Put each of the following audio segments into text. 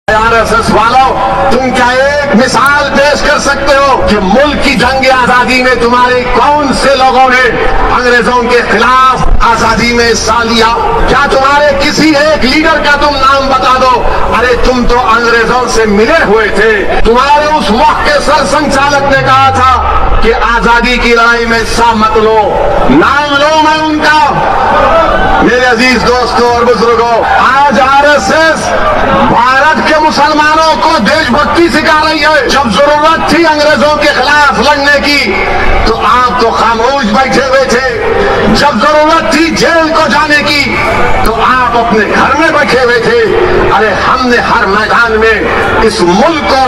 RSS वालों, तुम क्या एक मिसाल पेश कर सकते हो कि मुल्क की जंग आजादी में तुम्हारे कौन से लोगों ने अंग्रेजों के खिलाफ आजादी में हिस्सा लिया? क्या तुम्हारे किसी एक लीडर का तुम नाम बता दो? अरे तुम तो अंग्रेजों से मिले हुए थे। तुम्हारे उस वक्त के सरसंघचालक ने कहा था कि आजादी की लड़ाई में हिस्सा मत लो। नाम लो मैं उनका। मेरे अजीज दोस्तों और बुजुर्गों, आज आरएसएस भारत के मुसलमानों को देशभक्ति सिखा रही है। जब जरूरत थी अंग्रेजों के खिलाफ लड़ने की तो आप तो खामोश बैठे हुए थे। जब जरूरत थी जेल को जाने की तो आप अपने घर में बैठे हुए थे। अरे हमने हर मैदान में इस मुल्क को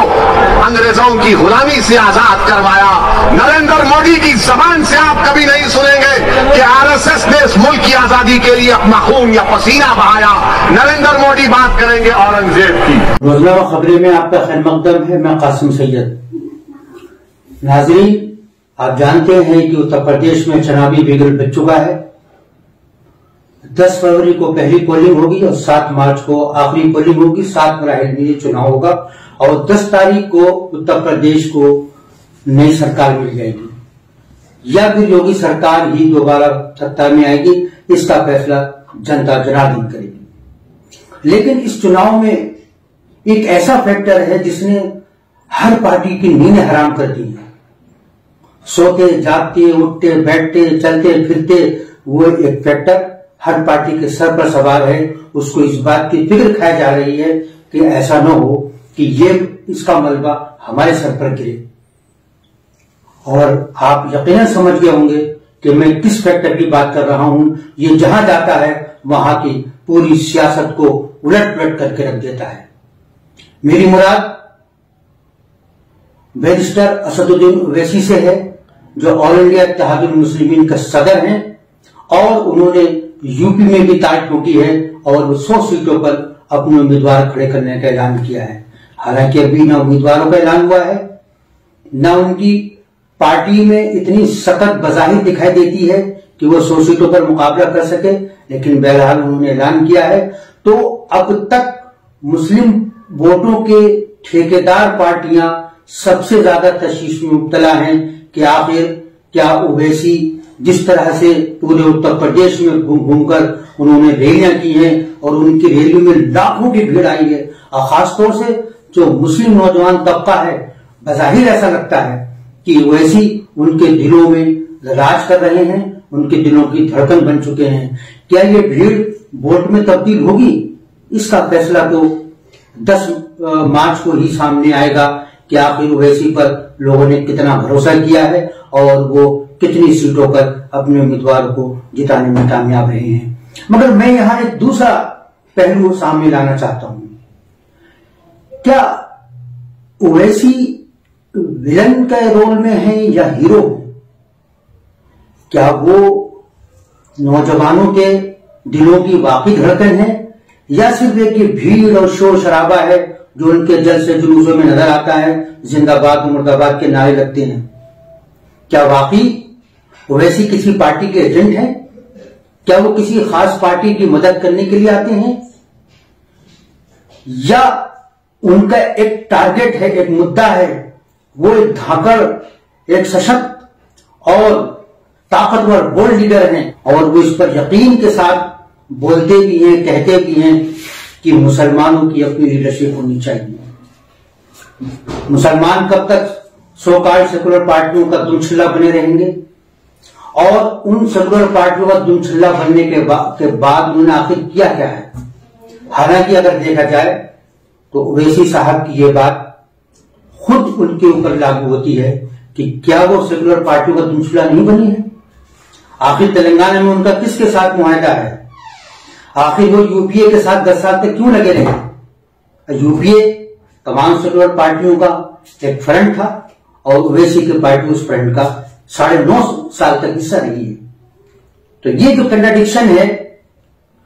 अंग्रेजों की गुलामी से आजाद करवाया। नरेंद्र मोदी की जबान से आप कभी नहीं सुनेंगे कि आरएसएस ने इस मुल्क की आजादी के लिए अपना खून या पसीना बहाया। नरेंद्र मोदी बात करेंगे औरंगजेब की। रोजनामा खबरें में आपका खैर मकदम है। मैं कासिम सैयद। नाजरीन, आप जानते हैं कि उत्तर प्रदेश में चुनावी बिगुल बज चुका है। 10 फरवरी को पहली पोलिंग होगी और 7 मार्च को आखिरी पोलिंग होगी। 7 मराहिल में ये चुनाव होगा और 10 तारीख को उत्तर प्रदेश को नई सरकार मिल जाएगी या फिर योगी सरकार ही दोबारा सत्ता में आएगी। इसका फैसला जनता जनार्दन करेगी। लेकिन इस चुनाव में एक ऐसा फैक्टर है जिसने हर पार्टी की नींद हराम कर दी है। सोते जागते उठते बैठते चलते फिरते वो एक फैक्टर हर पार्टी के सर पर सवार है। उसको इस बात की फिक्र खाई जा रही है कि ऐसा न हो कि ये इसका मलबा हमारे सर पर गिरे। और आप यकीनन समझ गए होंगे कि मैं किस फैक्टर की बात कर रहा हूं। ये जहां जाता है वहां की पूरी सियासत को उलट पलट करके रख देता है। मेरी मुराद बैरिस्टर असदुद्दीन ओवैसी से है, जो ऑल इंडिया इत्तेहादुल मुस्लिमीन का सदर हैं और उन्होंने यूपी में भी ताज ठोकी है और 100 सीटों पर अपने उम्मीदवार खड़े करने का ऐलान किया है। हालांकि अभी न उम्मीदवारों का ऐलान हुआ है, न उनकी पार्टी में इतनी सख्त बजाहिर दिखाई देती है कि वो 100 सीटों पर मुकाबला कर सके, लेकिन बहरहाल उन्होंने ऐलान किया है। तो अब तक मुस्लिम वोटों के ठेकेदार पार्टियां सबसे ज्यादा तशवीश में मुब्तला हैं कि आखिर क्या ओवैसी जिस तरह से पूरे उत्तर प्रदेश में घूम घूमकर उन्होंने रैलियां की हैं और उनकी रैली में लाखों की भीड़ आई है, और खासतौर से जो मुस्लिम नौजवान तबका है, बज़ाहिर ऐसा लगता है कि ओवैसी उनके दिलों में राज कर रहे हैं, उनके दिलों की धड़कन बन चुके हैं। क्या ये भीड़ वोट में तब्दील होगी? इसका फैसला तो 10 मार्च को ही सामने आएगा कि आखिर ओवैसी पर लोगों ने कितना भरोसा किया है और वो कितनी सीटों पर अपने उम्मीदवारों को जिताने में कामयाब रहे हैं। मगर मैं यहां एक दूसरा पहलू सामने लाना चाहता हूं। क्या ओवैसी विलन के रोल में है या हीरो? क्या वो नौजवानों के दिलों की वाकई धड़कन है या सिर्फ एक भीड़ और शोर शराबा है जो उनके जल से जुलूसों में नजर आता है? जिंदाबाद मुर्दाबाद के नारे लगते हैं। क्या वाकई ओवैसी किसी पार्टी के एजेंट हैं? क्या वो किसी खास पार्टी की मदद करने के लिए आते हैं या उनका एक टारगेट है, एक मुद्दा है, वो एक धाकड़, एक सशक्त और ताकतवर बोल्ड लीडर हैं और वो इस पर यकीन के साथ बोलते भी हैं, कहते भी हैं कि मुसलमानों की अपनी लीडरशिप होनी चाहिए। मुसलमान कब तक सो कॉल्ड सेकुलर पार्टियों का दुमछल्ला बने रहेंगे? और उन सेकुलर पार्टियों का दुमछल्ला बनने के बाद उन्होंने आखिर किया क्या है? हालांकि अगर देखा जाए तो ओवैसी साहब की ये बात खुद उनके ऊपर लागू होती है कि क्या वो सेकुलर पार्टियों का दुमछल्ला नहीं बनी है? आखिर तेलंगाना में उनका किसके साथ मुआहदा है? आखिर वो यूपीए के साथ 10 साल तक क्यों लगे रहे? यूपीए तमाम सेकुलर पार्टियों का एक फ्रंट था और ओवैसी की पार्टी उस फ्रंट का 9.5 साल तक हिस्सा रही है। तो ये जो कंट्राडिक्शन है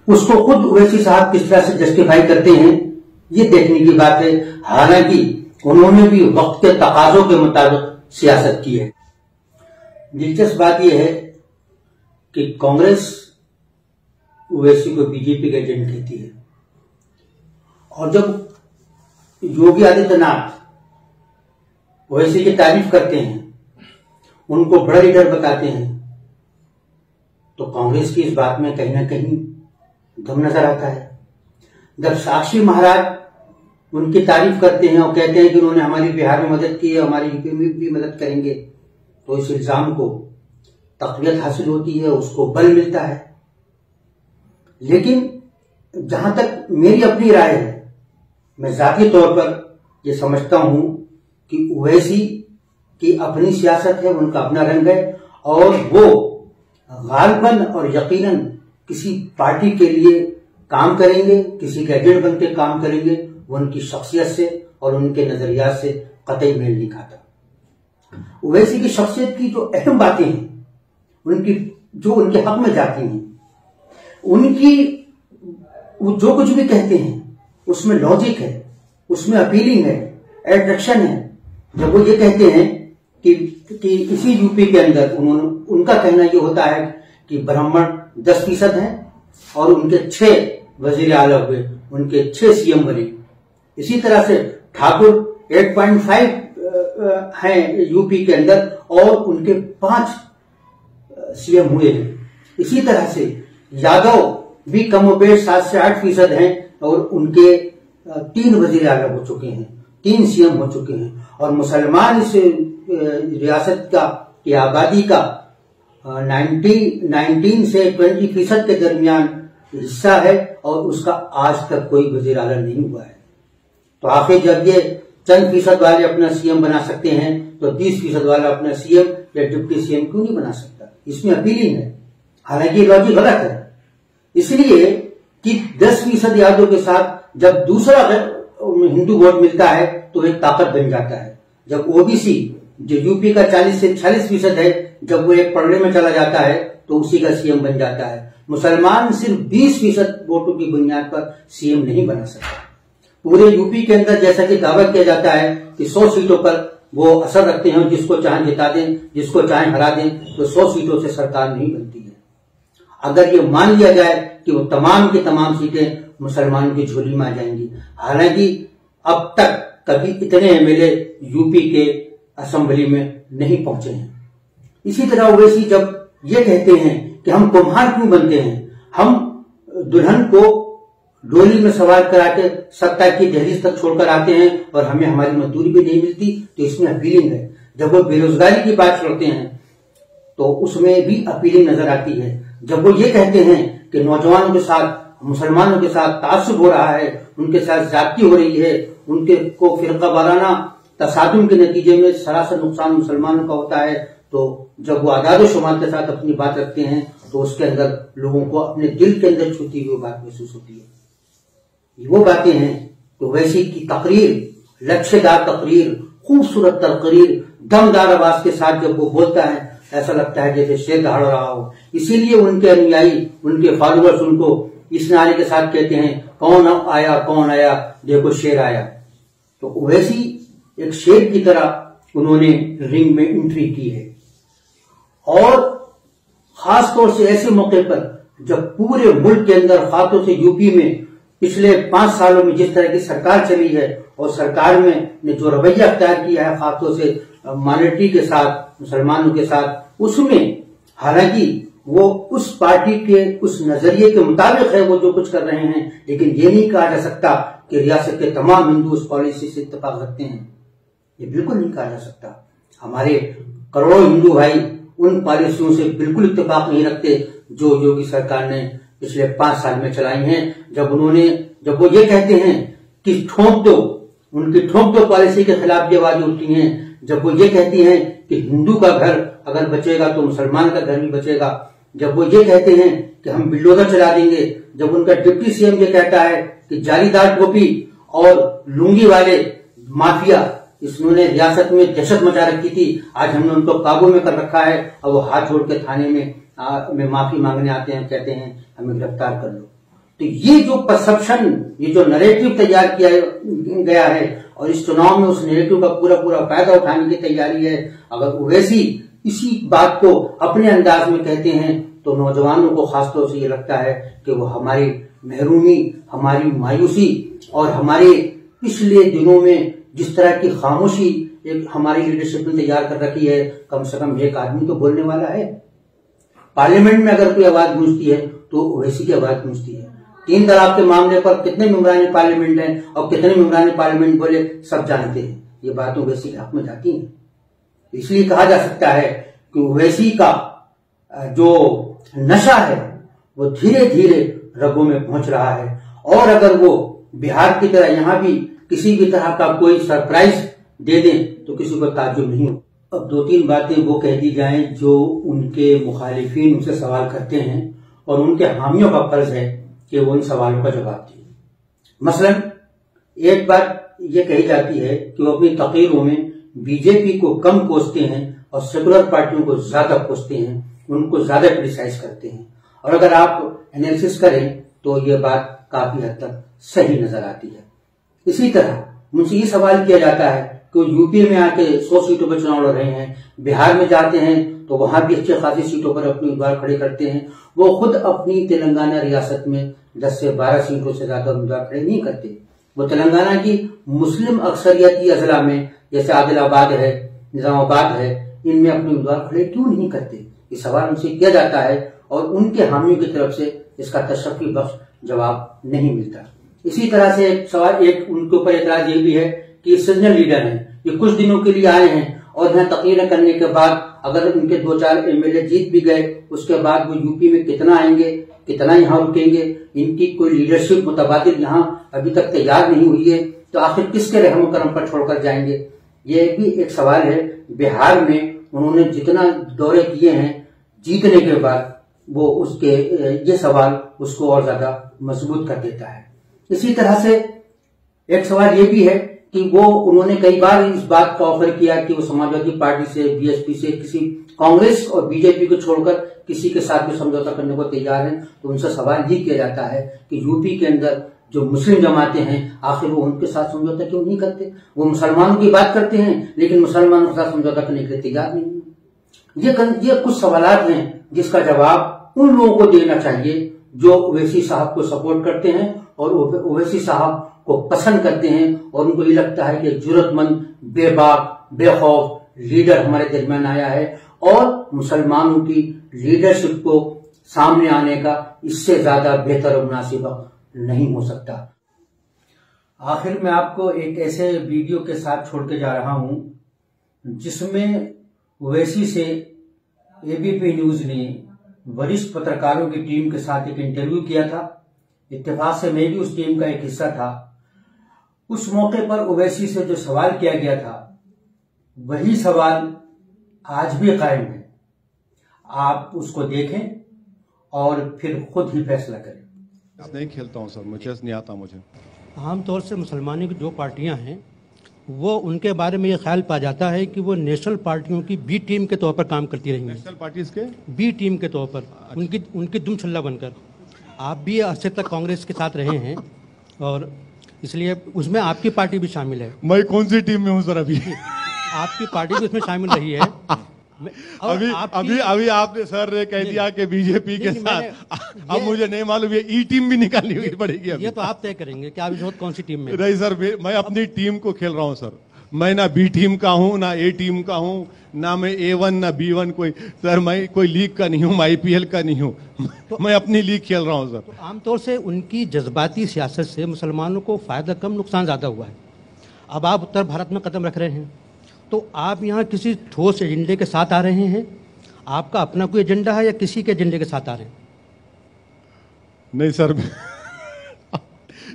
उसको खुद ओवैसी साहब किस तरह से जस्टिफाई करते हैं, ये देखने की बात है। हालांकि उन्होंने भी वक्त के तकाजों के मुताबिक सियासत की है। दिलचस्प बात यह है कि कांग्रेस ओवैसी को बीजेपी का एजेंट कहती है और जब योगी आदित्यनाथ ओवैसी की तारीफ करते हैं, उनको बड़ा लीडर बताते हैं, तो कांग्रेस की इस बात में कहीं ना कहीं दम नजर आता है। जब साक्षी महाराज उनकी तारीफ करते हैं और कहते हैं कि उन्होंने हमारी बिहार में मदद की है, हमारी यूपी में भी मदद करेंगे, तो इस इल्जाम को तक़वियत हासिल होती है, उसको बल मिलता है। लेकिन जहां तक मेरी अपनी राय है, मैं जाती तौर पर यह समझता हूं कि ओवैसी की अपनी सियासत है, उनका अपना रंग है, और वो गालबन और यकीनन किसी पार्टी के लिए काम करेंगे, किसी के एजेंट बन के काम करेंगे, वो उनकी शख्सियत से और उनके नजरियात से कतई मेल नहीं खाता। ओवैसी की शख्सियत की जो अहम बातें हैं, उनकी जो उनके हक में जाती हैं, उनकी वो जो कुछ भी कहते हैं उसमें लॉजिक है, उसमें अपीलिंग है, एट्रैक्शन है। जब वो ये कहते हैं कि इसी यूपी के अंदर उनका कहना ये होता है कि ब्राह्मण 10% हैं और उनके 6 वजीर आला हुए, उनके 6 सीएम बने। इसी तरह से ठाकुर 8.5 हैं यूपी के अंदर और उनके 5 सीएम हुए हैं। इसी तरह से यादव भी कमोबेश 7 से 8% हैं और उनके 3 वजीर आला हो चुके हैं, 3 सीएम हो चुके हैं। और मुसलमान इस रियासत की आबादी का 19 से 20% के दरमियान हिस्सा है और उसका आज तक कोई वजीर आला नहीं हुआ है। तो आखिर जब ये चंद फीसद वाले अपना सीएम बना सकते हैं, तो 20% वाला अपना सीएम या डिप्टी सीएम क्यों नहीं बना सकता? इसमें अपीलिंग है, हालांकि लॉजिक गलत है। इसलिए कि 10% यादव के साथ जब दूसरा हिंदू वोट मिलता है तो एक ताकत बन जाता है। जब ओबीसी जो यूपी का 40 से 46% है, जब वो एक पलड़े में चला जाता है तो उसी का सीएम बन जाता है। मुसलमान सिर्फ 20% वोटों की बुनियाद पर सीएम नहीं बना सकता। पूरे यूपी के अंदर जैसा कि दावा किया जाता है कि 100 सीटों पर वो असर रखते हैं, जिसको चाहे जिता दें, जिसको चाहे हरा दें, तो 100 सीटों से सरकार नहीं बनती है। अगर ये मान लिया जाए कि वो तमाम की तमाम सीटें मुसलमानों की झोली में आ जाएंगी। हालांकि अब तक कभी इतने एमएलए यूपी के असेंबली में नहीं पहुंचे हैं। इसी तरह ओवैसी जब ये कहते हैं कि हम कुम्हार क्यों बनते हैं, हम दुल्हन को डोली में सवार करा के सत्ता की दहलीज तक छोड़कर आते हैं और हमें हमारी मजदूरी भी नहीं मिलती, तो इसमें अपीलिंग है। जब वो बेरोजगारी की बात करते हैं तो उसमें भी अपीलिंग नजर आती है। जब वो ये कहते हैं कि नौजवानों के साथ, मुसलमानों के साथ तासुब हो रहा है, उनके साथ ज्यादती हो रही है, उनके को फिरका वाराना तसादुम के नतीजे में सरासर नुकसान मुसलमानों का होता है, तो जब वो आदाद शुमार के साथ अपनी बात रखते हैं तो उसके अंदर लोगों को अपने दिल के अंदर छूती हुई बात महसूस होती है। वो बातें हैं तो ओवैसी की तकरीर, लक्ष्यदार तकरीर, खूबसूरत तकरीर, दमदार आवाज के साथ जब वो बोलता है, ऐसा लगता है जैसे शेर दहाड़ रहा हो। इसीलिए उनके अनुयायी, उनके फॉलोअर्स उनको इस नारे के साथ कहते हैं, कौन आया, देखो शेर आया। तो ओवैसी एक शेर की तरह उन्होंने रिंग में एंट्री की है, और खासतौर से ऐसे मौके पर जब पूरे मुल्क के अंदर, खासतौर से यूपी में पिछले 5 सालों में जिस तरह की सरकार चली है और सरकार में ने जो रवैया अख्तियार किया है खासतौर से माइनॉरिटी के साथ, मुसलमानों के साथ, उसमें हालांकि वो उस पार्टी के उस नजरिए के मुताबिक है वो जो कुछ कर रहे हैं, लेकिन ये नहीं कहा जा सकता कि रियासत के तमाम हिंदू उस पॉलिसी से इत्तेफाक रखते हैं। ये बिल्कुल नहीं कहा जा सकता। हमारे करोड़ों हिंदू भाई उन पॉलिसियों से बिल्कुल इत्तेफाक नहीं रखते जो योगी सरकार ने पिछले 5 साल में चलाई हैं। जब वो ये कहते हैं कि ठोक दो, उनकी ठोक दो पॉलिसी के खिलाफ ये आवाजें उठती हैं। जब वो ये कहती हैं कि हिंदू का घर अगर बचेगा तो मुसलमान का घर भी बचेगा। जब वो ये कहते हैं कि हम बिल्डोजर चला देंगे। जब उनका डिप्टी सीएम ये कहता है कि जालीदार टोपी और लुंगी वाले माफिया, इन्होंने रियासत में दहशत मचा रखी थी, आज हमने उनको काबू में कर रखा है, और वो हाथ जोड़ के थाने में माफी मांगने आते हैं, कहते हैं हमें गिरफ्तार कर लो। तो ये जो परसेप्शन, ये जो नैरेटिव तैयार किया गया है और इस चुनाव में उस नैरेटिव का पूरा फायदा उठाने की तैयारी है। अगर ओवैसी इसी बात को अपने अंदाज में कहते हैं तो नौजवानों को खासतौर से ये लगता है कि वो हमारी महरूमी, हमारी मायूसी और हमारे पिछले दिनों में जिस तरह की खामोशी एक हमारी लीडरशिप ने तैयार कर रखी है, कम से कम एक आदमी तो बोलने वाला है। पार्लियामेंट में अगर कोई आवाज गूंजती है तो ओवैसी की आवाज गूंजती है। 3 तलाक के मामले पर कितने मेंबरान पार्लियामेंट हैं और कितने मेंबरान पार्लियामेंट बोले, सब जानते हैं। ये बात ओवैसी के हक में जाती है। इसलिए कहा जा सकता है कि ओवैसी का जो नशा है वो धीरे धीरे रगों में पहुंच रहा है, और अगर वो बिहार की तरह यहां भी किसी भी तरह का कोई सरप्राइज दे दें तो किसी को ताज्जुब नहीं हो। अब 2-3 बातें वो कह दी जाएं जो उनके मुखालिफिन उनसे सवाल करते हैं और उनके हामियों का फर्ज है कि वो उन सवालों का जवाब दें। मसलन एक बात ये कही जाती है कि वो अपनी तकरीरों में बीजेपी को कम कोसते हैं और सेकुलर पार्टियों को ज्यादा कोसते हैं, उनको ज्यादा क्रिटिसाइज करते हैं। और अगर आप एनालिसिस करें तो ये बात काफी हद तक सही नजर आती है। इसी तरह मुझसे ये सवाल किया जाता है कि यूपी में आके 100 सीटों पर चुनाव लड़ रहे हैं, बिहार में जाते हैं तो वहां भी अच्छी खासी सीटों पर अपने उम्मीदवार खड़े करते हैं। वो खुद अपनी तेलंगाना रियासत में 10 से 12 सीटों से ज्यादा उम्मीदवार खड़े नहीं करते। वो तेलंगाना की मुस्लिम अक्सरियती अजला में जैसे आदिलाबाद है, निजामाबाद है, इनमें अपने उम्मीदवार खड़े क्यों नहीं करते? ये सवाल उनसे किया जाता है और उनके हामियों की तरफ से इसका तशफ़ी बख्श जवाब नहीं मिलता। इसी तरह से एक सवाल उनके ऊपर एतराज ये भी है कि सीजनल लीडर हैं, ये कुछ दिनों के लिए आए हैं और यहाँ तकरीरें करने के बाद अगर उनके 2-4 एमएलए जीत भी गए, उसके बाद वो यूपी में कितना आएंगे, कितना यहाँ रुकेंगे, इनकी कोई लीडरशिप मुतबादिल यहाँ अभी तक तैयार नहीं हुई है, तो आखिर किसके रहम करम पर छोड़कर जाएंगे? ये भी एक सवाल है। बिहार में उन्होंने जितना दौरे किए हैं जीतने के बाद, वो उसके ये सवाल उसको और ज्यादा मजबूत कर देता है। इसी तरह से एक सवाल ये भी है कि वो उन्होंने कई बार इस बात का ऑफर किया कि वो समाजवादी पार्टी से, बीएसपी से, किसी कांग्रेस और बीजेपी को छोड़कर किसी के साथ भी समझौता करने को तैयार हैं। तो उनसे सवाल ये किया जाता है कि यूपी के अंदर जो मुस्लिम जमातें हैं, आखिर वो उनके साथ समझौता क्यों नहीं करते? वो मुसलमानों की बात करते हैं लेकिन मुसलमानों के साथ समझौता करने के लिए तैयार नहीं है। ये कुछ सवालात हैं जिसका जवाब उन लोगों को देना चाहिए जो ओवैसी साहब को सपोर्ट करते हैं और ओवैसी साहब को पसंद करते हैं और उनको ये लगता है कि जरूरतमंद, बेबाक, बेखौफ लीडर हमारे दरमियान आया है और मुसलमानों की लीडरशिप को सामने आने का इससे ज्यादा बेहतर और मुनासिब नहीं हो सकता। आखिर में आपको एक ऐसे वीडियो के साथ छोड़ के जा रहा हूं जिसमें ओवैसी से एबीपी न्यूज ने वरिष्ठ पत्रकारों की टीम के साथ एक इंटरव्यू किया था। इत्तेफाक से मैं भी उस टीम का एक हिस्सा था। उस मौके पर ओवैसी से जो सवाल किया गया था वही सवाल आज भी कायम है। आप उसको देखें और फिर खुद ही फैसला करें। नहीं खेलता हूं सर, मुझे नहीं आता। मुझे आमतौर से मुसलमानों की जो पार्टियां हैं वो उनके बारे में ये ख्याल पाया जाता है कि वो नेशनल पार्टियों की बी टीम के तौर पर काम करती रही हैं। नेशनल पार्टीज के बी टीम के तौर पर उनकी दुम छल्ला बनकर। आप भी अरसे तक कांग्रेस के साथ रहे हैं और इसलिए उसमें आपकी पार्टी भी शामिल है। मैं कौन सी टीम में हूँ सर? अभी आपकी पार्टी भी उसमें शामिल रही है। अभी आपने सर ने कह दिया कि बीजेपी के साथ। अब मुझे नहीं मालूम ये ई टीम भी निकालनी हुई पड़ेगी अभी। ये तो आप तय करेंगे कि आप इस वक्त कौन सी टीम में? नहीं सर, मैं अपनी टीम को खेल रहा हूँ सर। मैं ना बी टीम का हूँ ना ए टीम का हूँ, ना मैं A1 ना B1 कोई। सर मैं कोई लीग का नहीं हूँ, मैं IPL का नहीं हूँ। तो मैं अपनी लीग खेल रहा हूँ सर। तो आमतौर से उनकी जज्बाती सियासत से मुसलमानों को फायदा कम, नुकसान ज्यादा हुआ है। अब आप उत्तर भारत में कदम रख रहे हैं तो आप यहाँ किसी ठोस एजेंडे के साथ आ रहे हैं? आपका अपना कोई एजेंडा है या किसी के एजेंडे के साथ आ रहे हैं? नहीं सर,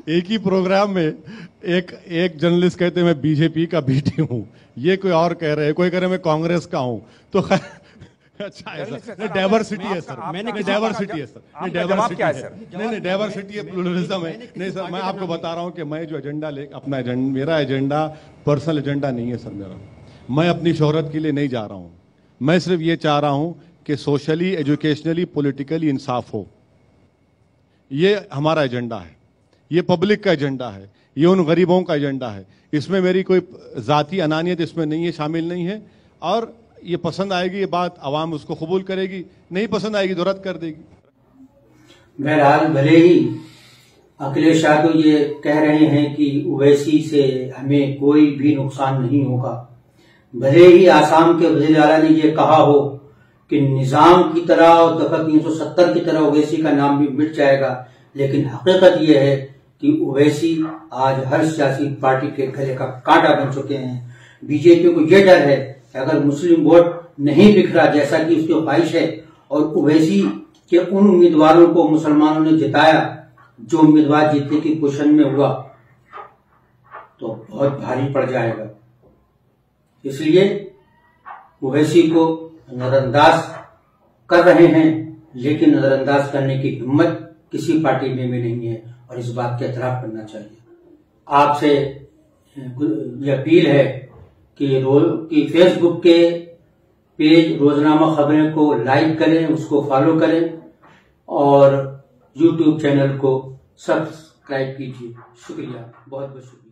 एक ही प्रोग्राम में एक जर्नलिस्ट कहते हैं मैं बीजेपी का बीटी हूं, ये कोई और कह रहे हैं, कोई कह रहे हैं मैं कांग्रेस का हूं। तो अच्छा है सर, डाइवर्सिटी है सर। मैंने डाइवर्सिटी है सर, नहीं डाइवर्सिटी है, नहीं डाइवर्सिटी है, प्लुरलिज्म है। नहीं सर, मैं आपको बता रहा हूं कि मैं जो एजेंडा अपना एजेंडा, मेरा एजेंडा पर्सनल एजेंडा नहीं है सर मेरा। मैं अपनी शोहरत के लिए नहीं जा रहा हूं। मैं सिर्फ ये चाह रहा हूं कि सोशली, एजुकेशनली, पॉलिटिकली इंसाफ हो। ये हमारा एजेंडा है, ये पब्लिक का एजेंडा है, ये उन गरीबों का एजेंडा है। इसमें मेरी कोई जाती अनानियत इसमें नहीं है, शामिल नहीं है। और ये पसंद आएगी ये बात, आवाम उसको कबूल करेगी, नहीं पसंद आएगी तो रद्द कर देगी। बहरहाल भले ही अखिलेश यादव ये कह रहे हैं कि ओवैसी से हमें कोई भी नुकसान नहीं होगा। भले ही आसाम के वजीर आला ने ये कहा हो कि निजाम की तरह और दफा 370 की तरह ओवैसी का नाम भी मिट जाएगा, लेकिन हकीकत ये है कि ओवैसी आज हर सियासी पार्टी के गले का कांटा बन चुके हैं। बीजेपी को यह डर है कि अगर मुस्लिम वोट नहीं बिखरा जैसा कि उसकी ख्वाहिश है और ओवैसी के उन उम्मीदवारों को मुसलमानों ने जिताया जो उम्मीदवार जीतने की पोजीशन में हुआ, तो बहुत भारी पड़ जाएगा। इसलिए ओवैसी को नजरअंदाज कर रहे हैं, लेकिन नजरअंदाज करने की हिम्मत किसी पार्टी में भी नहीं है और इस बात का एतराफ करना चाहिए। आपसे ये अपील है कि फेसबुक के पेज रोजनामा खबरें को लाइक करें, उसको फॉलो करें और यूट्यूब चैनल को सब्सक्राइब कीजिए। शुक्रिया, बहुत बहुत शुक्रिया।